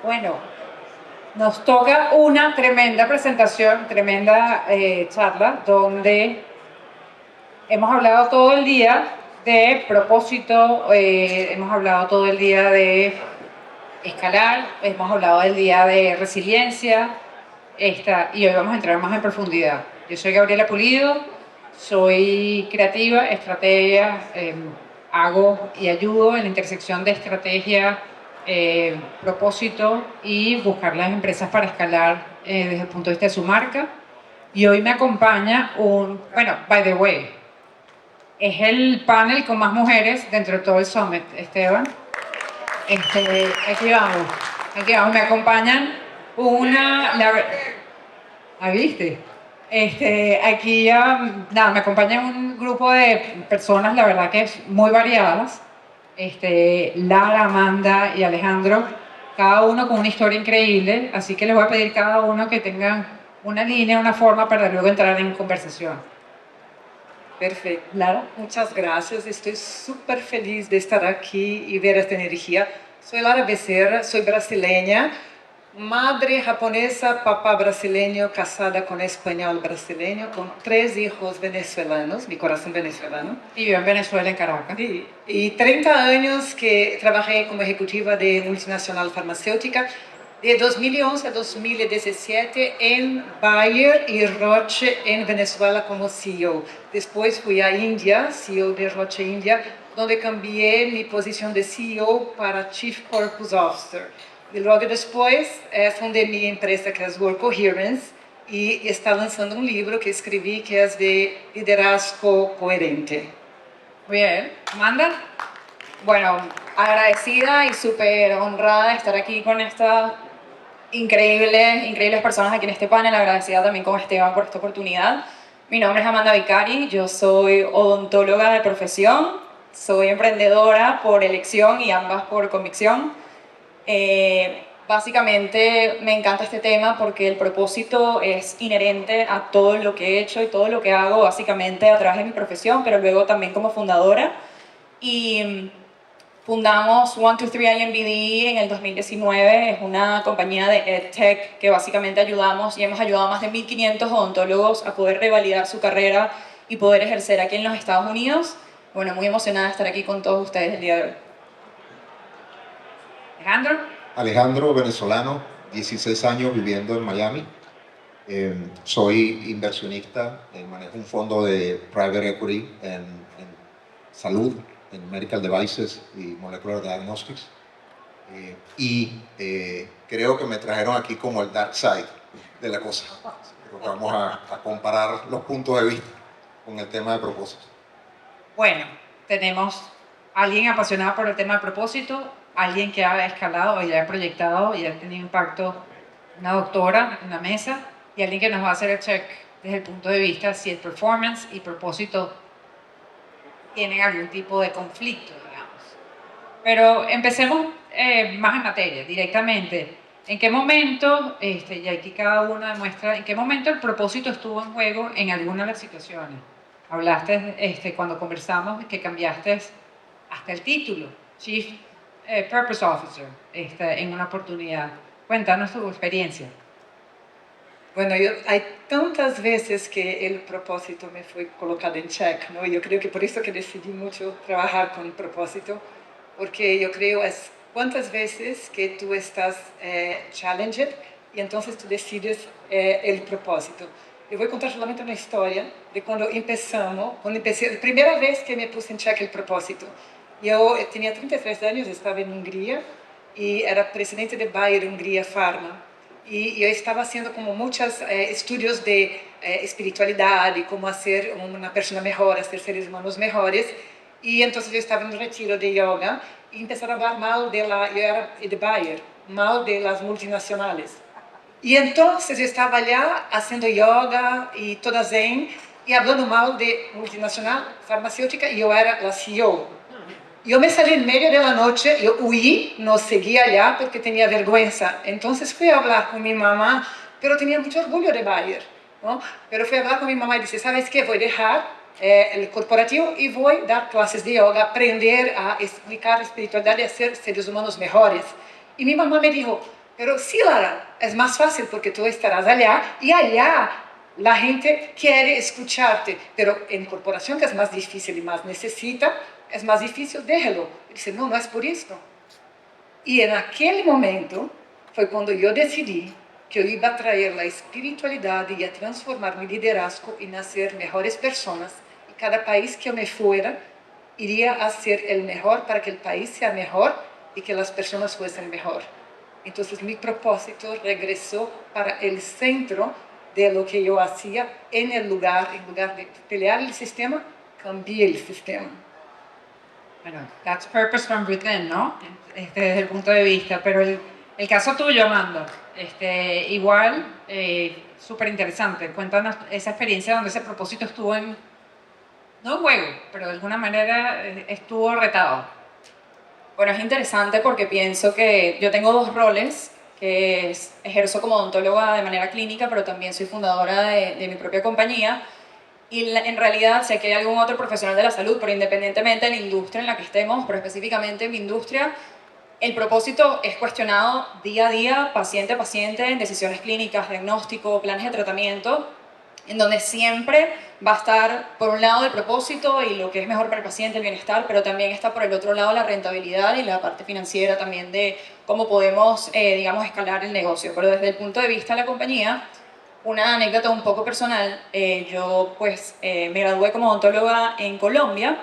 Bueno, nos toca una tremenda presentación, tremenda charla, donde hemos hablado todo el día de propósito, hemos hablado todo el día de escalar, hemos hablado del día de resiliencia, y hoy vamos a entrar más en profundidad. Yo soy Gabriela Pulido, soy creativa, estratega, hago y ayudo en la intersección de estrategia, propósito y buscar las empresas para escalar desde el punto de vista de su marca. Y hoy me acompaña bueno, by the way, es el panel con más mujeres dentro de todo el Summit, Esteban. Aquí vamos, me acompañan ¿viste? Aquí nada, me acompaña un grupo de personas, la verdad que es muy variadas. Lara, Amanda y Alejandro, cada uno con una historia increíble, así que les voy a pedir a cada uno que tengan una línea, una forma para luego entrar en conversación. Perfecto. Lara. Muchas gracias. Estoy súper feliz de estar aquí y ver esta energía. Soy Lara Becerra, soy brasileña, madre japonesa, papá brasileño, casada con español brasileño, con 3 hijos venezolanos, mi corazón venezolano. Y vivo en Venezuela, en Caracas. Sí, y 30 años que trabajé como ejecutiva de multinacional farmacéutica, de 2011 a 2017 en Bayer y Roche en Venezuela como CEO. Después fui a India, CEO de Roche India, donde cambié mi posición de CEO para Chief Purpose Officer. Y luego después fundé mi empresa que es Work Coherence y está lanzando un libro que escribí que es de liderazgo coherente. Bien, Amanda. Bueno, agradecida y súper honrada de estar aquí con estas increíbles personas aquí en este panel, agradecida también con Esteban por esta oportunidad. Mi nombre es Amanda Vicari, yo soy odontóloga de profesión, soy emprendedora por elección y ambas por convicción. Básicamente me encanta este tema porque el propósito es inherente a todo lo que he hecho y todo lo que hago básicamente a través de mi profesión, pero luego también como fundadora. Y fundamos 123 IMBD en el 2019, es una compañía de EdTech que básicamente ayudamos y hemos ayudado a más de 1.500 odontólogos a poder revalidar su carrera y poder ejercer aquí en los Estados Unidos. Bueno, muy emocionada de estar aquí con todos ustedes el día de hoy. Alejandro. Alejandro, venezolano, 16 años viviendo en Miami. Soy inversionista, manejo un fondo de private equity en salud, en medical devices y molecular diagnostics. Creo que me trajeron aquí como el dark side de la cosa. Creo que vamos a comparar los puntos de vista con el tema de propósito. Bueno, tenemos a alguien apasionado por el tema de propósito, alguien que ha escalado y ha proyectado y ha tenido impacto, una doctora en la mesa, y alguien que nos va a hacer el check desde el punto de vista si el performance y propósito tienen algún tipo de conflicto, digamos. Pero empecemos más en materia, directamente. ¿En qué momento, y aquí cada uno demuestra, en qué momento el propósito estuvo en juego en alguna de las situaciones? Hablaste cuando conversamos que cambiaste hasta el título, Chief Purpose Officer, en una oportunidad. Cuéntanos tu experiencia. Bueno, hay tantas veces que el propósito me fue colocado en check, ¿no? Yo creo que por eso que decidí mucho trabajar con el propósito, porque yo creo es cuántas veces que tú estás challenged y entonces tú decides el propósito. Eu vou contar solamente uma história de quando empecé, a primeira vez que me puse em check o propósito. Eu tinha 33 anos, estava em Hungria e era presidente de Bayer Hungria Pharma. E eu estava fazendo como muitos estudos de espiritualidade, como ser uma pessoa melhor, ser seres humanos melhores. E então eu estava no retiro de yoga e começaram a falar mal eu era de Bayer, mal de las multinacionales. Y entonces yo estaba allá haciendo yoga y toda zen y hablando mal de multinacional farmacéutica y yo era la CEO. Yo me salí en medio de la noche, yo huí, no seguí allá porque tenía vergüenza. Entonces fui a hablar con mi mamá, pero tenía mucho orgullo de Bayer, ¿no? Pero fui a hablar con mi mamá y dije, ¿sabes qué? Voy a dejar el corporativo y voy a dar clases de yoga, aprender a explicar espiritualidad y hacer seres humanos mejores. Y mi mamá me dijo, Pero sí lo hará. Es más fácil porque tú estarás allá y allá la gente quiere escucharte. Pero en corporación, que es más difícil y más necesita, es más difícil, déjalo. Y dice, no, no es por esto. Y en aquel momento fue cuando yo decidí que yo iba a traer la espiritualidad y a transformar mi liderazgo y hacer mejores personas. Y cada país que yo me fuera, iría a ser el mejor para que el país sea mejor y que las personas fuesen mejor. Entonces mi propósito regresó para el centro de lo que yo hacía en lugar de pelear el sistema, cambié el sistema. Bueno, that's purpose from within, ¿no? Desde el punto de vista, pero el caso tuyo, Amanda, igual, súper interesante. Cuéntanos esa experiencia donde ese propósito estuvo no en juego, pero de alguna manera estuvo retado. Bueno, es interesante porque pienso que yo tengo dos roles, que ejerzo como odontóloga de manera clínica, pero también soy fundadora de mi propia compañía. Y en realidad sé que hay algún otro profesional de la salud, pero independientemente de la industria en la que estemos, pero específicamente en mi industria, el propósito es cuestionado día a día, paciente a paciente, en decisiones clínicas, diagnóstico, planes de tratamiento, en donde siempre va a estar por un lado el propósito y lo que es mejor para el paciente, el bienestar, pero también está por el otro lado la rentabilidad y la parte financiera también de cómo podemos, digamos, escalar el negocio. Pero desde el punto de vista de la compañía, una anécdota un poco personal, yo pues me gradué como odontóloga en Colombia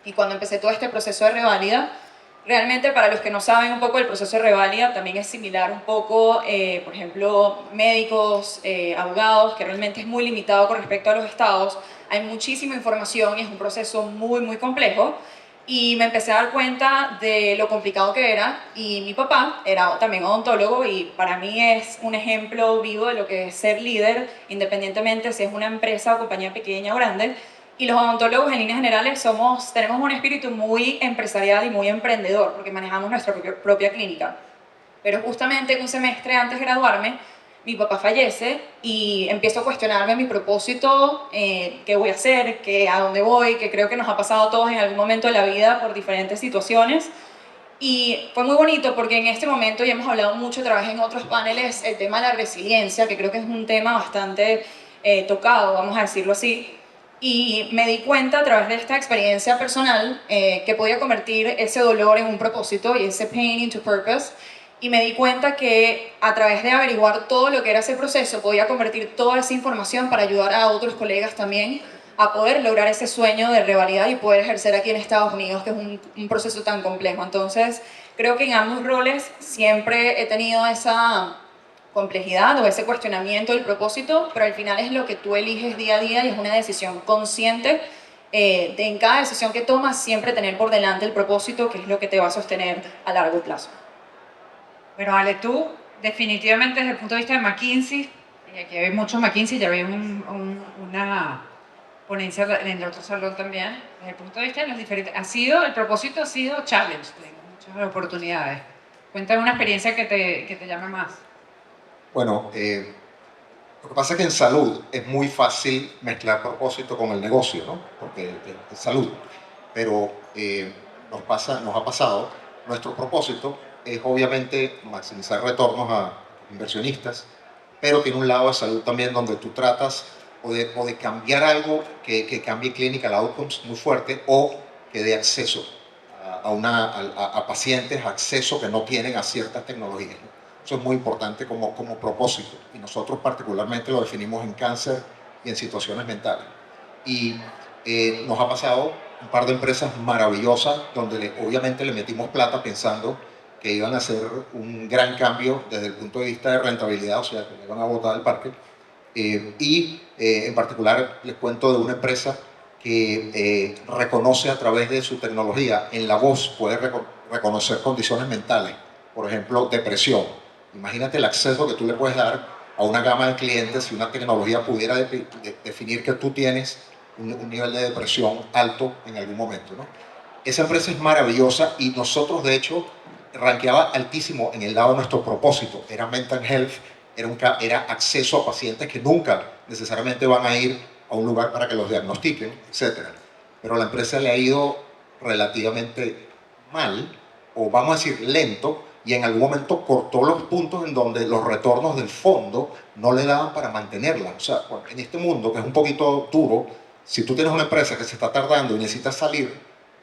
y cuando empecé todo este proceso de reválida, realmente para los que no saben un poco el proceso de reválida también es similar un poco, por ejemplo, médicos, abogados, que realmente es muy limitado con respecto a los estados, hay muchísima información y es un proceso muy muy complejo. Y me empecé a dar cuenta de lo complicado que era y mi papá era también odontólogo y para mí es un ejemplo vivo de lo que es ser líder, independientemente si es una empresa o compañía pequeña o grande. Y los odontólogos en líneas generales tenemos un espíritu muy empresarial y muy emprendedor porque manejamos nuestra propia clínica. Pero justamente un semestre antes de graduarme, mi papá fallece y empiezo a cuestionarme mi propósito, qué voy a hacer, a dónde voy, que creo que nos ha pasado a todos en algún momento de la vida por diferentes situaciones. Y fue muy bonito porque en este momento, ya hemos hablado mucho, trabajé en otros paneles, el tema de la resiliencia, que creo que es un tema bastante tocado, vamos a decirlo así. Y me di cuenta a través de esta experiencia personal que podía convertir ese dolor en un propósito y ese pain into purpose. Y me di cuenta que a través de averiguar todo lo que era ese proceso, podía convertir toda esa información para ayudar a otros colegas también a poder lograr ese sueño de revalidar y poder ejercer aquí en Estados Unidos, que es un proceso tan complejo. Entonces, creo que en ambos roles siempre he tenido esa complejidad o ese cuestionamiento del propósito, pero al final es lo que tú eliges día a día y es una decisión consciente de en cada decisión que tomas siempre tener por delante el propósito, que es lo que te va a sostener a largo plazo. Bueno, Ale, tú definitivamente desde el punto de vista de McKinsey, y aquí hay muchos McKinsey, ya había una ponencia en el otro salón también, desde el punto de vista de los diferentes, el propósito ha sido challenge, muchas oportunidades. Cuéntame una experiencia que te llame más. Bueno, lo que pasa es que en salud es muy fácil mezclar propósito con el negocio, ¿no? Porque es salud. Pero nos ha pasado, nuestro propósito es obviamente maximizar retornos a inversionistas, pero tiene un lado de salud también donde tú tratas o de cambiar algo que cambie clinical outcomes muy fuerte o que dé acceso a pacientes, acceso que no tienen a ciertas tecnologías, ¿no? Eso es muy importante como propósito y nosotros particularmente lo definimos en cáncer y en situaciones mentales. Y nos ha pasado un par de empresas maravillosas donde obviamente le metimos plata pensando que iban a hacer un gran cambio desde el punto de vista de rentabilidad, o sea, que iban a botar del parque. En particular les cuento de una empresa que reconoce a través de su tecnología, en la voz puede reconocer condiciones mentales, por ejemplo, depresión. Imagínate el acceso que tú le puedes dar a una gama de clientes si una tecnología pudiera definir que tú tienes un nivel de depresión alto en algún momento, ¿no? Esa empresa es maravillosa y nosotros, de hecho, rankeaba altísimo en el lado de nuestro propósito. Era mental health, era acceso a pacientes que nunca necesariamente van a ir a un lugar para que los diagnostiquen, etc. Pero a la empresa le ha ido relativamente mal, o vamos a decir lento, y en algún momento cortó los puntos en donde los retornos del fondo no le daban para mantenerla. O sea, en este mundo que es un poquito duro, si tú tienes una empresa que se está tardando y necesitas salir,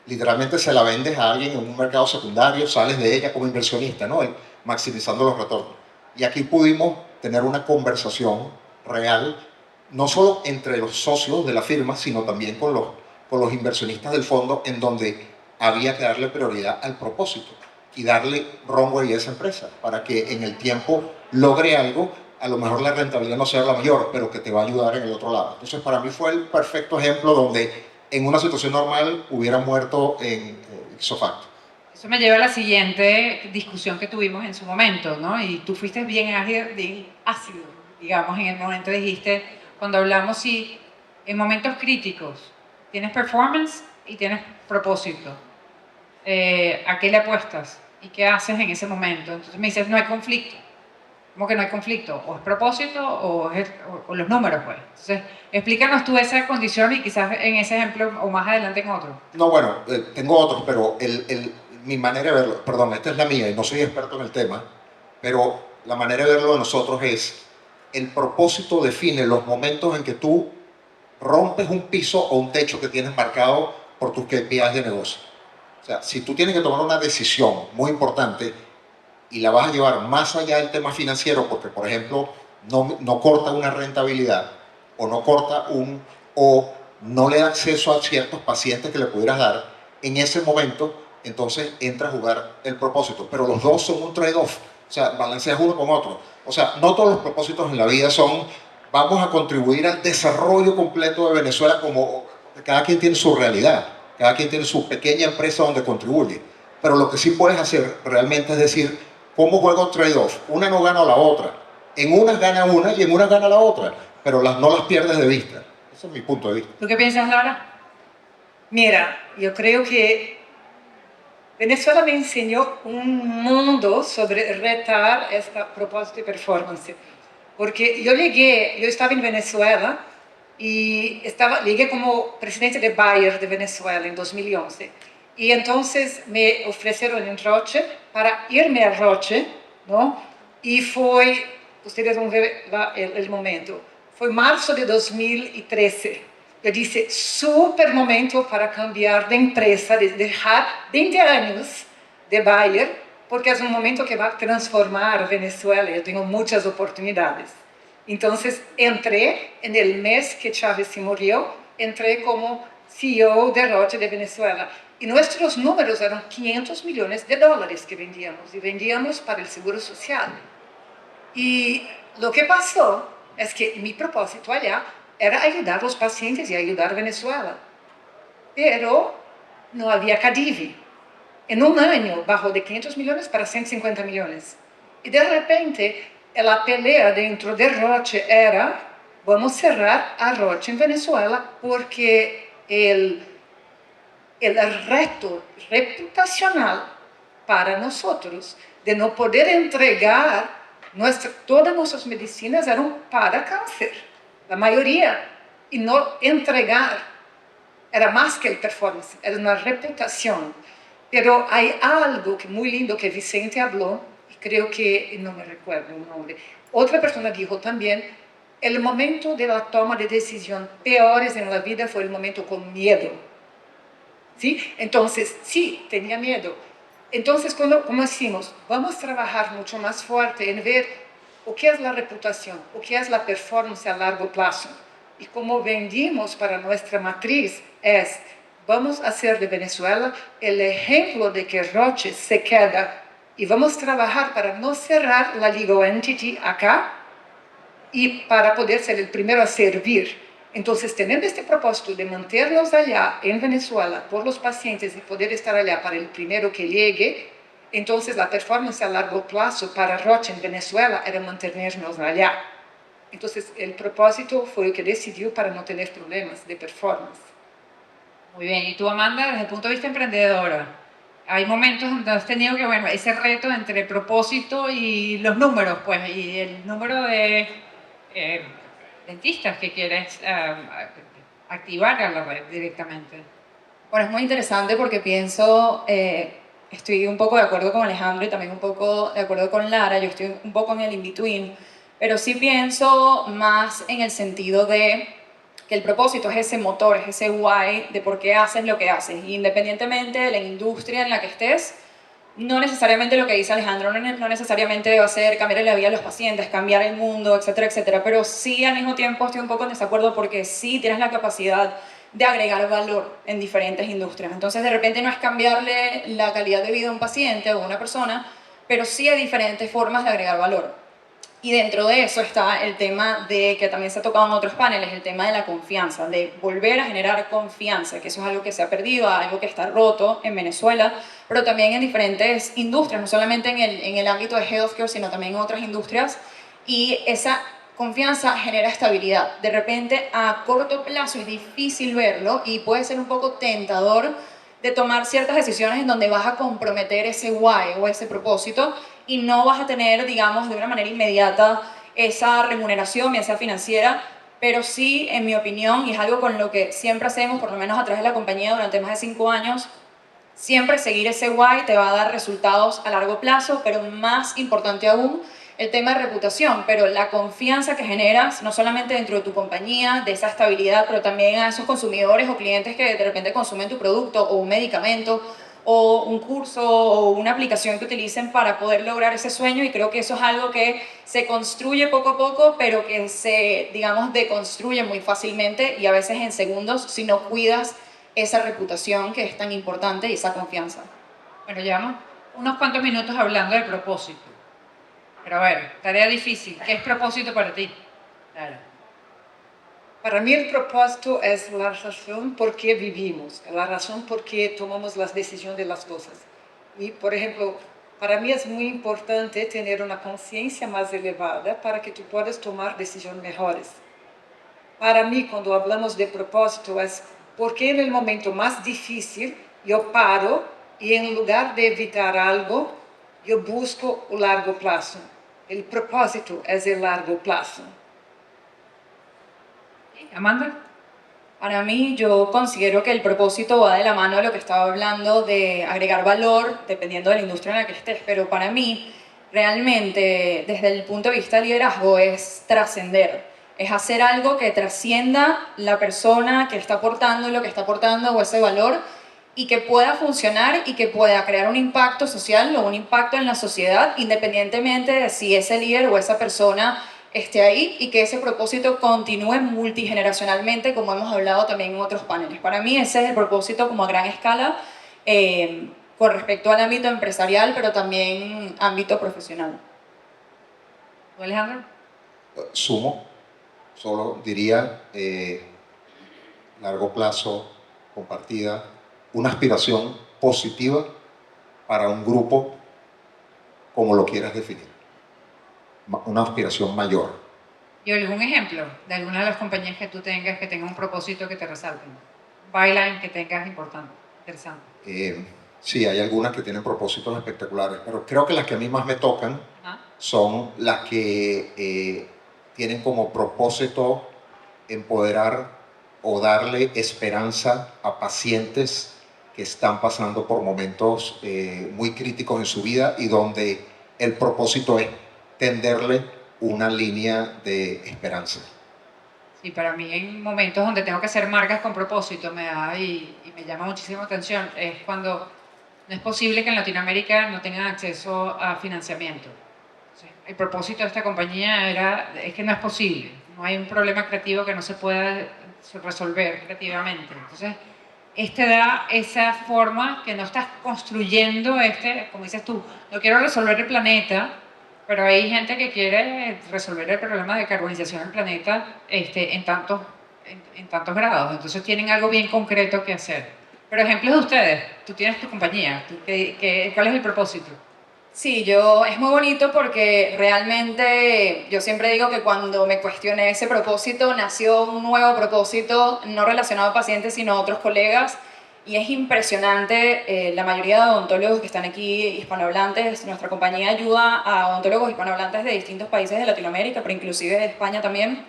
literalmente se la vendes a alguien en un mercado secundario, sales de ella como inversionista, ¿no? Maximizando los retornos. Y aquí pudimos tener una conversación real, no solo entre los socios de la firma, sino también con los inversionistas del fondo, en donde había que darle prioridad al propósito y darle runway a esa empresa para que en el tiempo logre algo. A lo mejor la rentabilidad no sea la mayor, pero que te va a ayudar en el otro lado. Entonces, para mí fue el perfecto ejemplo donde en una situación normal hubiera muerto en ipso facto. Eso me lleva a la siguiente discusión que tuvimos en su momento, ¿no? Y tú fuiste bien ácido, digamos, en el momento dijiste, cuando hablamos, si en momentos críticos tienes performance y tienes propósito, ¿a qué le apuestas? ¿Y qué haces en ese momento? Entonces me dices, no hay conflicto. ¿Cómo que no hay conflicto? O es propósito o los números, pues. Entonces, explícanos tú esa condición y quizás en ese ejemplo o más adelante en otro. No, bueno, tengo otros, pero mi manera de verlo, perdón, esta es la mía y no soy experto en el tema, pero la manera de verlo de nosotros es, el propósito define los momentos en que tú rompes un piso o un techo que tienes marcado por tus KPIs de negocio. O sea, si tú tienes que tomar una decisión muy importante y la vas a llevar más allá del tema financiero, porque por ejemplo no corta una rentabilidad o no corta o no le da acceso a ciertos pacientes que le pudieras dar, en ese momento entonces entra a jugar el propósito. Pero los dos son un trade-off, o sea, balanceas uno con otro. O sea, no todos los propósitos en la vida son vamos a contribuir al desarrollo completo de Venezuela, como cada quien tiene su realidad, cada quien tiene su pequeña empresa donde contribuye. Pero lo que sí puedes hacer realmente es decir, ¿cómo juego trade-off? Una no gana a la otra. En unas gana una y en unas gana la otra, pero no las pierdes de vista. Ese es mi punto de vista. ¿Tú qué piensas, Laura? Mira, yo creo que Venezuela me enseñó un mundo sobre retar este propósito de performance. Porque yo estaba en Venezuela y llegué como presidente de Bayer de Venezuela en 2011. Y entonces me ofrecieron en Roche para irme a Roche, ¿no? Y fue, ustedes van a ver el momento, fue marzo de 2013. Yo dije, súper momento para cambiar de empresa, de dejar 20 años de Bayer, porque es un momento que va a transformar Venezuela. Yo tengo muchas oportunidades. Entonces, entré en el mes que Chávez se murió, entré como CEO de Roche de Venezuela. Y nuestros números eran $500 millones que vendíamos, y vendíamos para el Seguro Social. Y lo que pasó es que mi propósito allá era ayudar a los pacientes y ayudar a Venezuela. Pero no había CADIVI. En un año bajó de 500 millones para 150 millones. Y de repente, la pelea dentro de Roche era, vamos a cerrar a Roche en Venezuela porque el reto reputacional para nosotros de no poder entregar todas nuestras medicinas eran para cáncer, la mayoría, y no entregar era más que el performance, era una reputación. Pero hay algo que muy lindo que Vicente habló, y creo que, no me recuerdo el nombre, otra persona dijo también, el momento de la toma de decisión peores en la vida fue el momento con miedo. ¿Sí? Entonces, sí, tenía miedo. Entonces, ¿cómo hicimos? Vamos a trabajar mucho más fuerte en ver o qué es la reputación, o qué es la performance a largo plazo. Y como vendimos para nuestra matriz es, vamos a hacer de Venezuela el ejemplo de que Roche se queda y vamos a trabajar para no cerrar la legal entity acá y para poder ser el primero a servir. Entonces, teniendo este propósito de mantenernos allá en Venezuela por los pacientes y poder estar allá para el primero que llegue, entonces la performance a largo plazo para Roche en Venezuela era mantenernos allá. Entonces, el propósito fue el que decidió para no tener problemas de performance. Muy bien. Y tú, Amanda, desde el punto de vista emprendedora, hay momentos donde has tenido que, bueno, ese reto entre propósito y los números, pues, y el número de dentistas que quieres activar a la red directamente. Bueno, es muy interesante porque pienso estoy un poco de acuerdo con Alejandro y también un poco de acuerdo con Lara, yo estoy un poco en el in-between, pero sí pienso más en el sentido de que el propósito es ese motor, es ese why de por qué haces lo que haces, independientemente de la industria en la que estés. No necesariamente lo que dice Alejandro, no necesariamente va a ser cambiar la vida a los pacientes, cambiar el mundo, etcétera, etcétera, pero sí al mismo tiempo estoy un poco en desacuerdo porque sí tienes la capacidad de agregar valor en diferentes industrias. Entonces de repente no es cambiarle la calidad de vida a un paciente o a una persona, pero sí hay diferentes formas de agregar valor. Y dentro de eso está el tema de, que también se ha tocado en otros paneles, el tema de la confianza, de volver a generar confianza, que eso es algo que se ha perdido, algo que está roto en Venezuela, pero también en diferentes industrias, no solamente en el ámbito de healthcare, sino también en otras industrias, y esa confianza genera estabilidad. De repente, a corto plazo es difícil verlo y puede ser un poco tentador de tomar ciertas decisiones en donde vas a comprometer ese why o ese propósito y no vas a tener, digamos, de una manera inmediata esa remuneración, ya sea financiera, pero sí, en mi opinión, y es algo con lo que siempre hacemos, por lo menos a través de la compañía durante más de 5 años, siempre seguir ese why te va a dar resultados a largo plazo, pero más importante aún, el tema de reputación, pero la confianza que generas, no solamente dentro de tu compañía, de esa estabilidad, pero también a esos consumidores o clientes que de repente consumen tu producto o un medicamento o un curso o una aplicación que utilicen para poder lograr ese sueño, y creo que eso es algo que se construye poco a poco, pero que se, digamos, deconstruye muy fácilmente y a veces en segundos si no cuidas esa reputación que es tan importante y esa confianza. Bueno, llevamos unos cuantos minutos hablando de propósito. Pero a ver, tarea difícil. ¿Qué es propósito para ti? Claro. Para mí el propósito es la razón por qué vivimos, la razón por qué tomamos las decisiones de las cosas. Y, por ejemplo, para mí es muy importante tener una conciencia más elevada para que tú puedas tomar decisiones mejores. Para mí, cuando hablamos de propósito, es porque en el momento más difícil yo paro y en lugar de evitar algo, yo busco el largo plazo. El propósito es el largo plazo. Amanda. Para mí, yo considero que el propósito va de la mano de lo que estaba hablando, de agregar valor, dependiendo de la industria en la que estés, pero para mí, realmente, desde el punto de vista del liderazgo, es trascender, es hacer algo que trascienda la persona que está aportando lo que está aportando o ese valor, y que pueda funcionar y que pueda crear un impacto social o un impacto en la sociedad, independientemente de si ese líder o esa persona esté ahí, y que ese propósito continúe multigeneracionalmente, como hemos hablado también en otros paneles. Para mí ese es el propósito como a gran escala, con respecto al ámbito empresarial, pero también ámbito profesional. ¿Tú, Alejandro? Sumo, solo diría largo plazo, compartida, una aspiración positiva para un grupo como lo quieras definir, una aspiración mayor. ¿Y algún ejemplo de alguna de las compañías que tú tengas que tenga un propósito que te resalten? Un byline que tengas importante, interesante. Sí, hay algunas que tienen propósitos espectaculares, pero creo que las que a mí más me tocan son las que tienen como propósito empoderar o darle esperanza a pacientes que están pasando por momentos muy críticos en su vida y donde el propósito es tenderle una línea de esperanza. Sí, para mí en momentos donde tengo que hacer marcas con propósito me da y me llama muchísima atención es cuando no es posible que en Latinoamérica no tengan acceso a financiamiento. El propósito de esta compañía es que no es posible, no hay un problema creativo que no se pueda resolver creativamente. Entonces, da esa forma que no estás construyendo, como dices tú, no quiero resolver el planeta, pero hay gente que quiere resolver el problema de carbonización del planeta en tantos grados. Entonces tienen algo bien concreto que hacer. Pero ejemplos de ustedes, tú tienes tu compañía, ¿cuál es el propósito? Sí, es muy bonito porque realmente yo siempre digo que cuando me cuestioné ese propósito, nació un nuevo propósito, no relacionado a pacientes, sino a otros colegas, y es impresionante, la mayoría de odontólogos que están aquí hispanohablantes, nuestra compañía ayuda a odontólogos hispanohablantes de distintos países de Latinoamérica, pero inclusive de España también,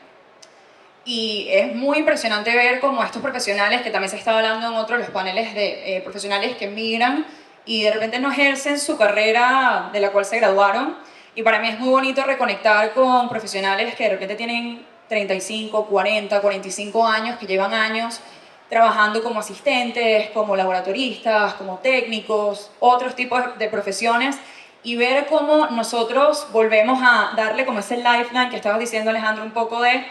y es muy impresionante ver cómo estos profesionales, que también se está hablando en otros de los paneles de profesionales que migran, y de repente no ejercen su carrera de la cual se graduaron. Y para mí es muy bonito reconectar con profesionales que de repente tienen 35, 40, 45 años, que llevan años trabajando como asistentes, como laboratoristas, como técnicos, otros tipos de profesiones, y ver cómo nosotros volvemos a darle como ese lifeline que estabas diciendo, Alejandro, un poco de,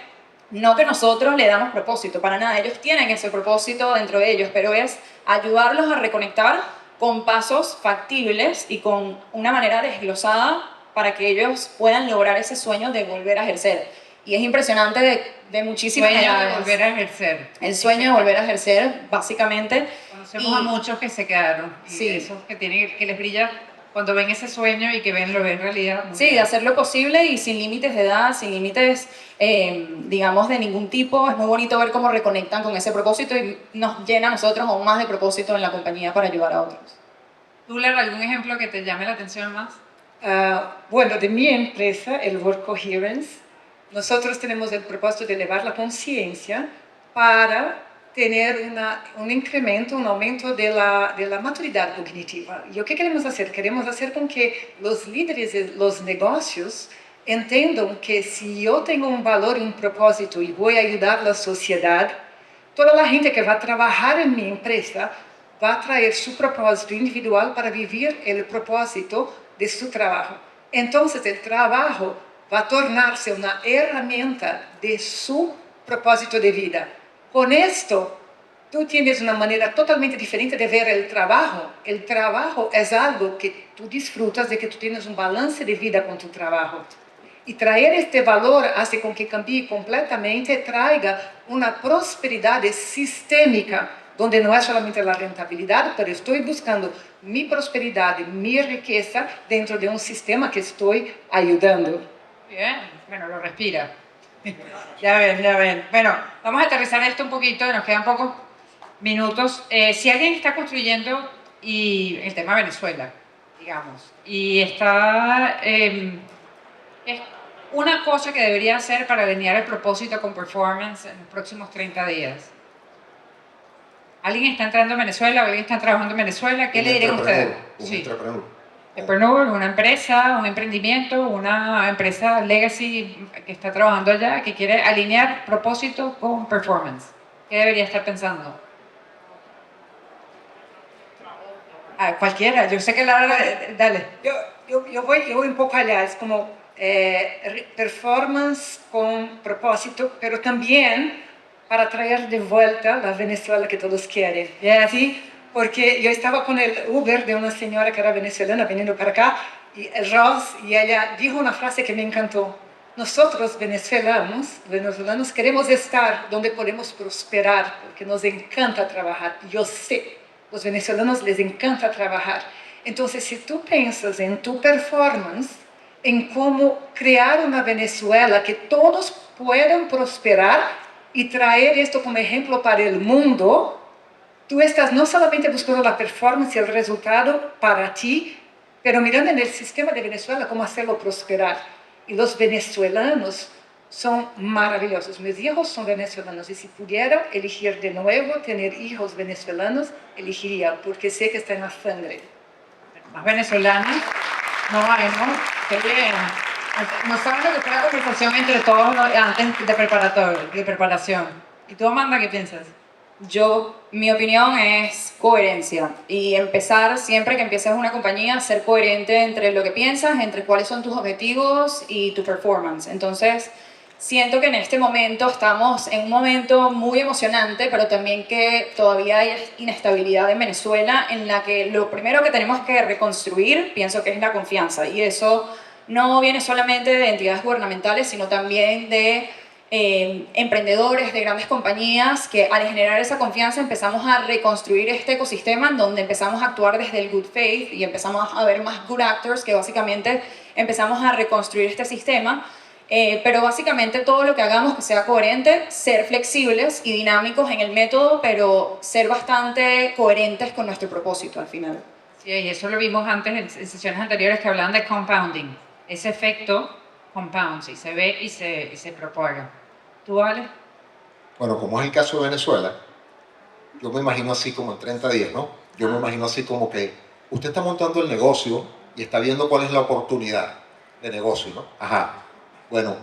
no que nosotros le damos propósito, para nada, ellos tienen ese propósito dentro de ellos, pero es ayudarlos a reconectar con pasos factibles y con una manera desglosada para que ellos puedan lograr ese sueño de volver a ejercer. Y es impresionante de muchísimas Sueño de edades. volver a ejercer. El sueño de volver a ejercer, básicamente. Conocemos a muchos que se quedaron. Y Sí. esos que tienen, que les brilla cuando ven ese sueño y que lo ven realidad. Muy Sí, bien. de hacer lo posible y sin límites de edad, sin límites, digamos, de ningún tipo. Es muy bonito ver cómo reconectan con ese propósito y nos llena a nosotros aún más de propósito en la compañía para ayudar a otros. ¿Tú, Lara, algún ejemplo que te llame la atención más? Bueno, de mi empresa, el Work Coherence, nosotros tenemos el propósito de elevar la conciencia para tener un incremento, un aumento de la maturidad cognitiva. ¿Y qué queremos hacer? Queremos hacer con que los líderes de los negocios entendan que si yo tengo un valor y un propósito y voy a ayudar a la sociedad, toda la gente que va a trabajar en mi empresa va a traer su propósito individual para vivir el propósito de su trabajo. Entonces el trabajo va a tornarse una herramienta de su propósito de vida. Con esto, tú tienes una manera totalmente diferente de ver el trabajo. El trabajo es algo que tú disfrutas, de que tú tienes un balance de vida con tu trabajo. Y traer este valor hace con que cambie completamente, traiga una prosperidad sistémica, donde no es solamente la rentabilidad, pero estoy buscando mi prosperidad, mi riqueza dentro de un sistema que estoy ayudando. Bien, bueno, lo respira. Ya ven, ya ven. Bueno, vamos a aterrizar esto un poquito, nos quedan pocos minutos. Si alguien está construyendo y el tema Venezuela, digamos, y está, es una cosa que debería hacer para alinear el propósito con performance en los próximos 30 días. ¿Alguien está entrando a Venezuela o alguien está trabajando en Venezuela? ¿Qué le dirían ustedes? Un entrepreneur. Entrepreneur, una empresa, un emprendimiento, una empresa legacy que está trabajando allá, que quiere alinear propósito con performance. ¿Qué debería estar pensando? Cualquiera, yo sé que dale. Yo voy un poco allá, es como performance con propósito, pero también para traer de vuelta la Venezuela que todos quieren. Yes. ¿Sí? Porque yo estaba con el Uber de una señora que era venezolana viniendo para acá, y Ross, y ella dijo una frase que me encantó. Nosotros venezolanos queremos estar donde podemos prosperar, porque nos encanta trabajar. Yo sé, los venezolanos les encanta trabajar. Entonces, si tú piensas en tu performance, en cómo crear una Venezuela que todos puedan prosperar y traer esto como ejemplo para el mundo, tú estás no solamente buscando la performance y el resultado para ti, pero mirando en el sistema de Venezuela cómo hacerlo prosperar. Y los venezolanos son maravillosos. Mis hijos son venezolanos y si pudiera elegir de nuevo tener hijos venezolanos, elegiría, porque sé que está en la sangre. Más venezolanos. No hay, ¿no? Qué bien. No saben lo que fue la conversación entre todos antes de preparación. ¿Y tú, Amanda, qué piensas? Mi opinión es coherencia y empezar, siempre que empieces una compañía, ser coherente entre lo que piensas, entre cuáles son tus objetivos y tu performance. Entonces, siento que en este momento estamos en un momento muy emocionante, pero también que todavía hay inestabilidad en Venezuela, en la que lo primero que tenemos que reconstruir, pienso que es la confianza, y eso no viene solamente de entidades gubernamentales, sino también de emprendedores de grandes compañías que al generar esa confianza empezamos a reconstruir este ecosistema en donde empezamos a actuar desde el good faith y empezamos a ver más good actors que básicamente empezamos a reconstruir este sistema, pero básicamente todo lo que hagamos que sea coherente, ser flexibles y dinámicos en el método, pero ser bastante coherentes con nuestro propósito al final. Sí, y eso lo vimos antes en sesiones anteriores que hablaban de compounding. Ese efecto compounds y se ve y se propaga. ¿Tú, Ale? Bueno, como es el caso de Venezuela, yo me imagino así como en 30 días, ¿no? Yo me imagino así como que usted está montando el negocio y está viendo cuál es la oportunidad de negocio, ¿no? Ajá, bueno,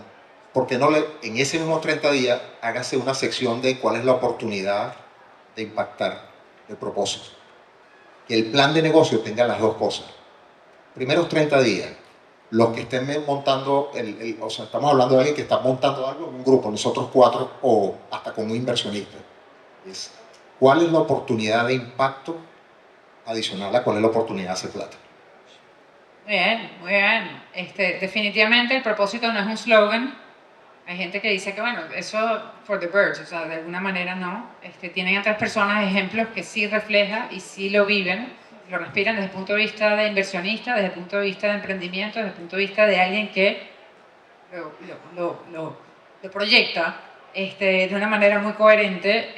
¿por qué no en ese mismo 30 días hágase una sección de cuál es la oportunidad de impactar el propósito? Que el plan de negocio tenga las dos cosas. Primeros 30 días, los que estén montando, o sea, estamos hablando de alguien que está montando algo en un grupo, nosotros 4 o hasta con un inversionista. ¿Cuál es la oportunidad de impacto adicional a cuál es la oportunidad de hacer plata? Muy bien, muy bien. Definitivamente el propósito no es un slogan. Hay gente que dice que, bueno, eso for the birds, o sea, de alguna manera no. Tienen otras personas ejemplos que sí refleja y sí lo viven, lo respiran desde el punto de vista de inversionista, desde el punto de vista de emprendimiento, desde el punto de vista de alguien que lo proyecta de una manera muy coherente.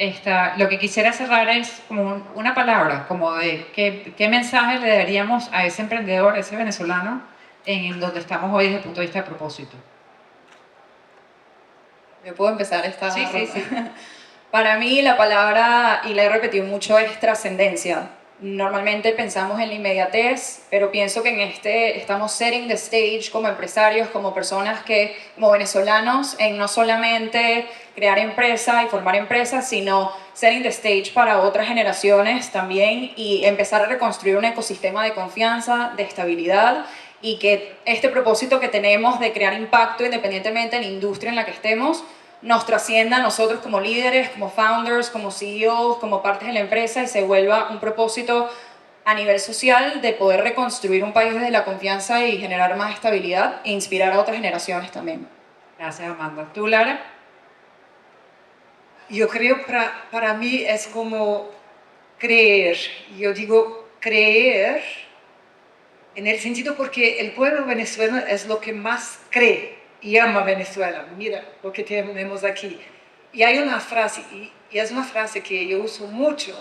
Lo que quisiera cerrar es como una palabra, como de qué mensaje le daríamos a ese emprendedor, a ese venezolano, en donde estamos hoy desde el punto de vista de propósito. ¿Yo puedo empezar esta Sí, sí, ronda? sí. Para mí la palabra, y la he repetido mucho, es trascendencia. Normalmente pensamos en la inmediatez, pero pienso que en estamos setting the stage como empresarios, como personas que, como venezolanos, en no solamente crear empresa y formar empresas, sino setting the stage para otras generaciones también y empezar a reconstruir un ecosistema de confianza, de estabilidad, y que este propósito que tenemos de crear impacto independientemente de la industria en la que estemos, nos trascienda a nosotros como líderes, como founders, como CEOs, como partes de la empresa y se vuelva un propósito a nivel social de poder reconstruir un país desde la confianza y generar más estabilidad e inspirar a otras generaciones también. Gracias, Amanda. ¿Tú, Lara? Yo creo para mí es como creer. Yo digo creer en el sentido porque el pueblo venezolano es lo que más cree y ama Venezuela. Mira lo que tenemos aquí. Y hay una frase, y es una frase que yo uso mucho,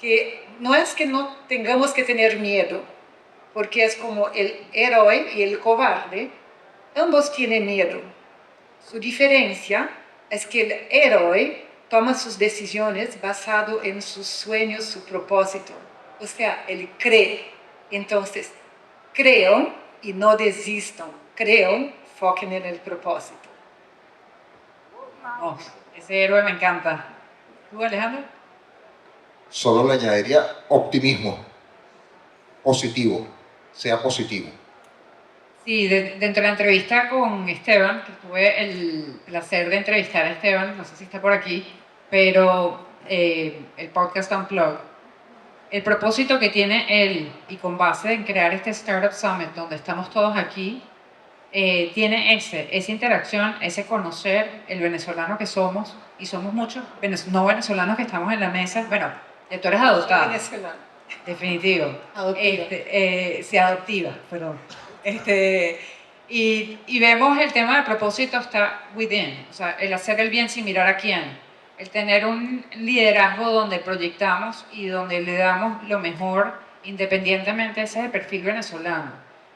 que no es que no tengamos que tener miedo, porque es como el héroe y el cobarde, ambos tienen miedo. Su diferencia es que el héroe toma sus decisiones basado en sus sueños, su propósito. O sea, él cree. Entonces, creo y no desistan. Creo, foquen en el propósito. Oh, ese héroe me encanta. ¿Tú, Alejandro? Solo le añadiría optimismo, positivo, sea positivo. Sí, dentro de la entrevista con Esteban, que tuve el placer de entrevistar a Esteban, no sé si está por aquí, pero el podcast Unplugged, el propósito que tiene él y con base en crear este Startup Summit donde estamos todos aquí, tiene esa interacción, ese conocer el venezolano que somos, y somos muchos no venezolanos que estamos en la mesa. Bueno, tú eres adoptada. Venezolano. Definitivo. Adoptiva. Sí, adoptiva, perdón. Y vemos el tema del propósito está within, o sea, el hacer el bien sin mirar a quién, el tener un liderazgo donde proyectamos y donde le damos lo mejor independientemente ese es el perfil venezolano.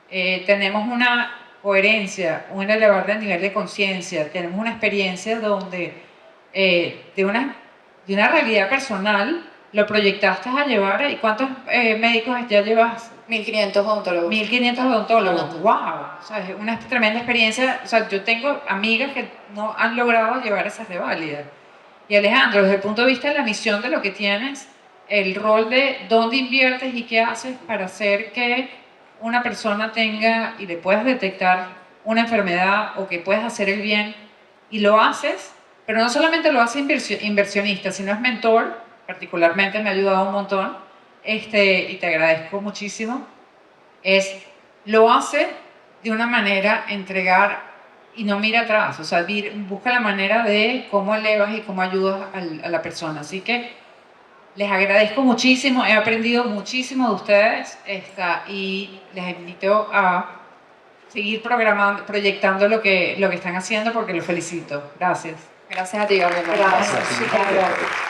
Tenemos una coherencia, un elevado nivel de conciencia, tenemos una experiencia donde de una realidad personal lo proyectaste a llevar. ¿Y cuántos médicos ya llevas? 1500 odontólogos. 1500 odontólogos. ¡Wow! O sea, es una tremenda experiencia. O sea, yo tengo amigas que no han logrado llevar esas reválidas. Y Alejandro, desde el punto de vista de la misión de lo que tienes, el rol de dónde inviertes y qué haces para hacer que una persona tenga y le puedas detectar una enfermedad o que puedas hacer el bien y lo haces, pero no solamente lo hace inversionista, sino es mentor, particularmente me ha ayudado un montón, y te agradezco muchísimo, lo hace de una manera entregar y no mira atrás, o sea, busca la manera de cómo elevas y cómo ayudas a la persona. Así que les agradezco muchísimo, he aprendido muchísimo de ustedes y les invito a seguir proyectando lo que están haciendo porque los felicito. Gracias. Gracias a ti, Gabriela. Gracias. Gracias.